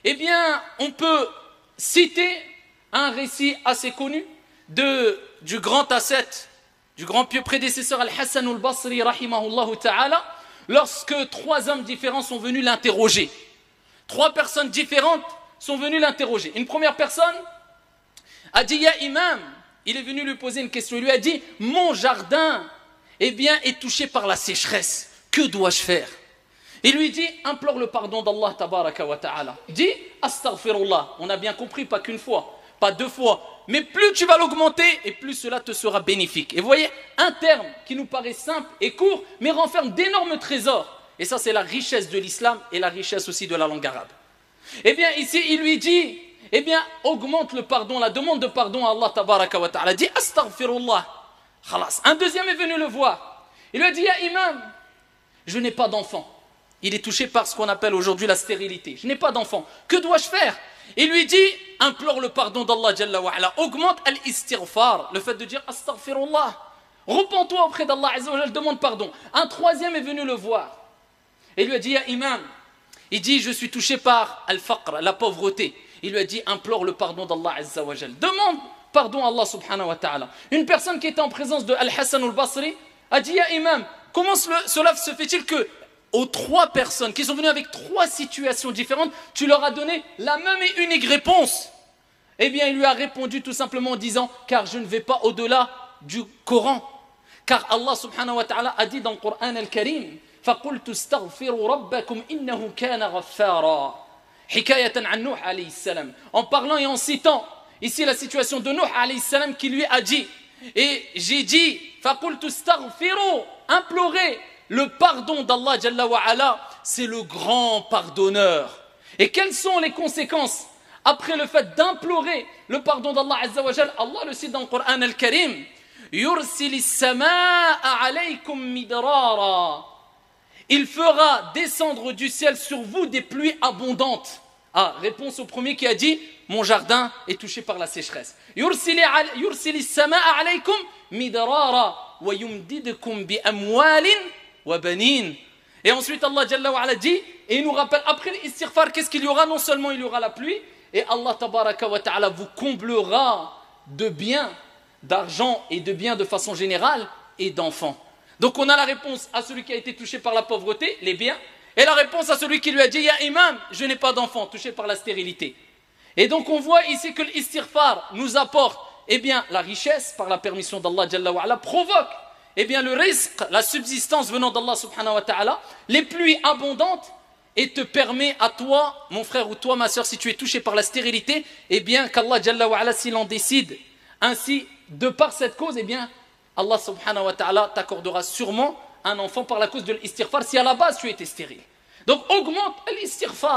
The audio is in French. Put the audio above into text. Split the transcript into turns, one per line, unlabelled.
Eh bien, on peut citer un récit assez connu du grand ascète, du grand pieux prédécesseur Al-Hassan al-Basri, rahimahullah ta'ala, lorsque 3 hommes différents sont venus l'interroger. 3 personnes différentes sont venues l'interroger. Une première personne a dit, Ya Imam, il est venu lui poser une question. Il lui a dit, mon jardin, eh bien, est touché par la sécheresse. Que dois-je faire? Il lui dit, implore le pardon d'Allah tabaraka wa ta'ala. Dis, astaghfirullah. On a bien compris, pas qu'une fois, pas 2 fois. Mais plus tu vas l'augmenter, et plus cela te sera bénéfique. Et vous voyez, un terme qui nous paraît simple et court, mais renferme d'énormes trésors. Et ça, c'est la richesse de l'islam et la richesse aussi de la langue arabe. Eh bien, ici, il lui dit, eh bien, augmente le pardon, la demande de pardon à Allah tabaraka wa ta'ala. Dis, astaghfirullah. Khalas. Un deuxième est venu le voir. Il lui a dit, Ya Imam, je n'ai pas d'enfant. Il est touché par ce qu'on appelle aujourd'hui la stérilité. Je n'ai pas d'enfant. Que dois-je faire? Il lui dit, implore le pardon d'Allah Jalla wa ala. Augmente al-istighfar, le fait de dire astaghfirullah. Repends-toi auprès d'Allah Azza wa Jalla, demande pardon. Un troisième est venu le voir. Et il lui a dit, Ya Imam, il dit, je suis touché par al-faqr, la pauvreté. Il lui a dit, implore le pardon d'Allah Azza wa Jalla. Demande pardon à Allah subhanahu wa ta'ala. Une personne qui était en présence de Al-Hassan al-Basri a dit, Ya Imam, comment cela se fait-il que aux 3 personnes qui sont venues avec 3 situations différentes, tu leur as donné la même et unique réponse? Eh bien, il lui a répondu tout simplement en disant, car je ne vais pas au-delà du Coran. Car Allah subhanahu wa ta'ala a dit dans le Coran al-Karim, فَقُلْتُ اسْتَغْفِرُوا رَبَّكُمْ إِنَّهُ كَانَ غَفَّارًا حِكَايَةً عن نوح alayhi salam. En parlant et en citant ici la situation de Nuh alayhi salam qui lui a dit, et j'ai dit, فَقُلْتُ اسْتَغْفِرُوا, implorez le pardon d'Allah Jalla wa ala, c'est le grand pardonneur. Et quelles sont les conséquences après le fait d'implorer le pardon d'Allah Azza wa Jalla? Allah le cite dans le Coran al-Karim, يُرْسِلِ السَّمَاءَ عَلَيْكُمْ مِدْرَارًا. Il fera descendre du ciel sur vous des pluies abondantes. Ah, réponse au premier qui a dit, mon jardin est touché par la sécheresse. يُرْسِلِ السَّمَاءَ عَلَيْكُمْ مِدْرَارًا وَيُمْدِدْكُمْ بِأَمْوَالٍ وَبَنِينَ. Et ensuite Allah Jalla wa ala dit, et il nous rappelle après l'istighfar, qu'est-ce qu'il y aura? Non seulement il y aura la pluie, et Allah tabaraka wa ta'ala vous comblera de biens, d'argent et de biens de façon générale, et d'enfants. Donc on a la réponse à celui qui a été touché par la pauvreté, les biens, et la réponse à celui qui lui a dit, Ya Imam, je n'ai pas d'enfant, touché par la stérilité. Et donc on voit ici que l'istighfar nous apporte, eh bien, la richesse, par la permission d'Allah Jalla wa ala, provoque eh bien le rizq, la subsistance venant d'Allah subhanahu wa ta'ala, les pluies abondantes, et te permet à toi, mon frère ou toi, ma soeur, si tu es touché par la stérilité, eh bien qu'Allah Jalla wa ala, s'il en décide ainsi, de par cette cause, eh bien Allah subhanahu wa ta'ala t'accordera sûrement un enfant par la cause de l'istighfar si à la base tu étais stérile. Donc augmente l'istighfar.